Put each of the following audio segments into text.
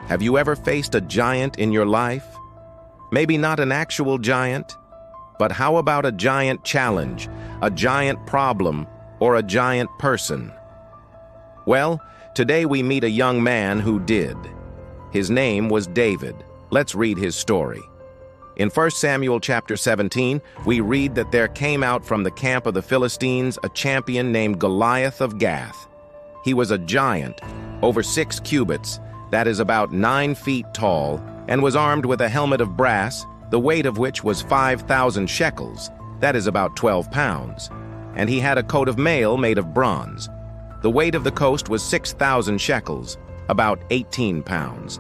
Have you ever faced a giant in your life? Maybe not an actual giant, but how about a giant challenge, a giant problem, or a giant person? Well, today we meet a young man who did. His name was David. Let's read his story. In 1 Samuel chapter 17, we read that there came out from the camp of the Philistines a champion named Goliath of Gath. He was a giant, over 6 cubits, that is about 9 feet tall, and was armed with a helmet of brass, the weight of which was 5,000 shekels, that is about 12 pounds. And he had a coat of mail made of bronze. The weight of the coat was 6,000 shekels, about 18 pounds.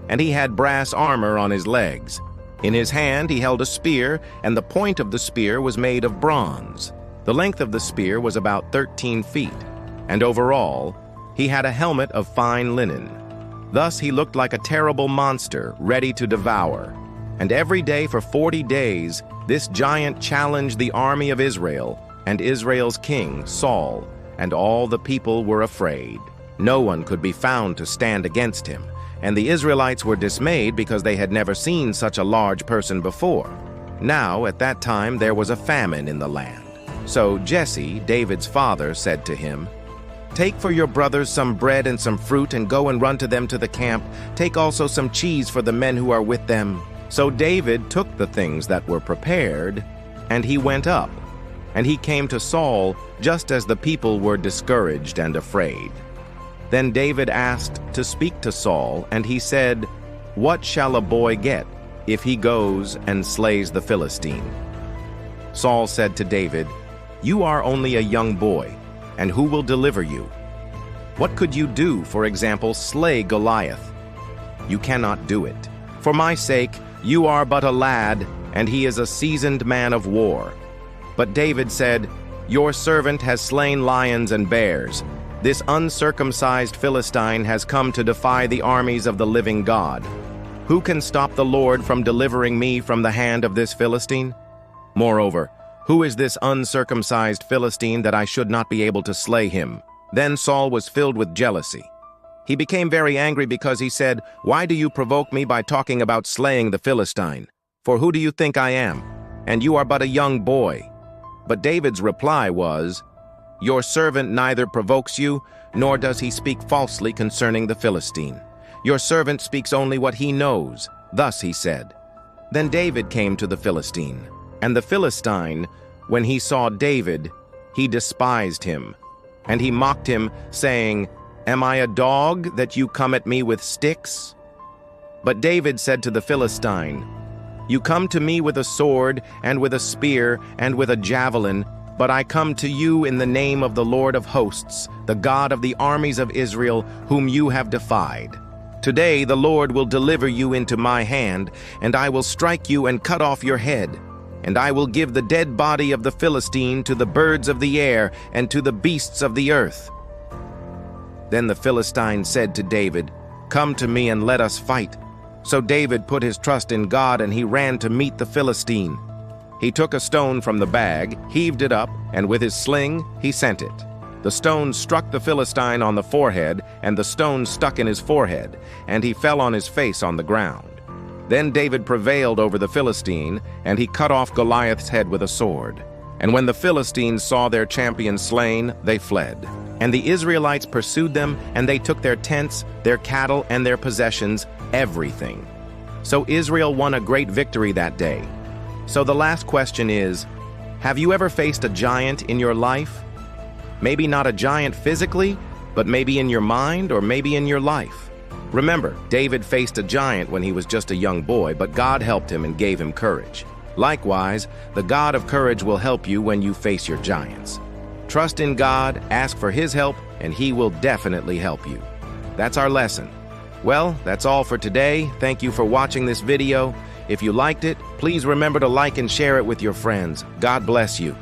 And he had brass armor on his legs. In his hand he held a spear, and the point of the spear was made of bronze. The length of the spear was about 13 feet, and overall, he had a helmet of fine linen. Thus he looked like a terrible monster, ready to devour. And every day for 40 days, this giant challenged the army of Israel, and Israel's king, Saul, and all the people were afraid. No one could be found to stand against him. And the Israelites were dismayed because they had never seen such a large person before. Now, at that time, there was a famine in the land. So Jesse, David's father, said to him, "Take for your brothers some bread and some fruit and go and run to them to the camp. Take also some cheese for the men who are with them." So David took the things that were prepared, and he went up. And he came to Saul just as the people were discouraged and afraid. Then David asked to speak to Saul, and he said, "What shall a boy get if he goes and slays the Philistine?" Saul said to David, "You are only a young boy, and who will deliver you? What could you do, for example, slay Goliath? You cannot do it. For my sake, you are but a lad, and he is a seasoned man of war." But David said, "Your servant has slain lions and bears. This uncircumcised Philistine has come to defy the armies of the living God. Who can stop the Lord from delivering me from the hand of this Philistine? Moreover, who is this uncircumcised Philistine that I should not be able to slay him?" Then Saul was filled with jealousy. He became very angry because he said, "Why do you provoke me by talking about slaying the Philistine? For who do you think I am? And you are but a young boy." But David's reply was, "Your servant neither provokes you, nor does he speak falsely concerning the Philistine. Your servant speaks only what he knows." Thus he said. Then David came to the Philistine. And the Philistine, when he saw David, he despised him. And he mocked him, saying, "Am I a dog that you come at me with sticks?" But David said to the Philistine, "You come to me with a sword, and with a spear, and with a javelin, but I come to you in the name of the Lord of hosts, the God of the armies of Israel, whom you have defied. Today the Lord will deliver you into my hand, and I will strike you and cut off your head. And I will give the dead body of the Philistine to the birds of the air and to the beasts of the earth." Then the Philistine said to David, "Come to me and let us fight." So David put his trust in God, and he ran to meet the Philistine. He took a stone from the bag, heaved it up, and with his sling he sent it. The stone struck the Philistine on the forehead, and the stone stuck in his forehead, and he fell on his face on the ground. Then David prevailed over the Philistine, and he cut off Goliath's head with a sword. And when the Philistines saw their champion slain, they fled. And the Israelites pursued them, and they took their tents, their cattle, and their possessions, everything. So Israel won a great victory that day. So the last question is, have you ever faced a giant in your life? Maybe not a giant physically, but maybe in your mind or maybe in your life. Remember, David faced a giant when he was just a young boy, but God helped him and gave him courage. Likewise, the God of courage will help you when you face your giants. Trust in God, ask for His help, and He will definitely help you. That's our lesson. Well, that's all for today. Thank you for watching this video. If you liked it, please remember to like and share it with your friends. God bless you.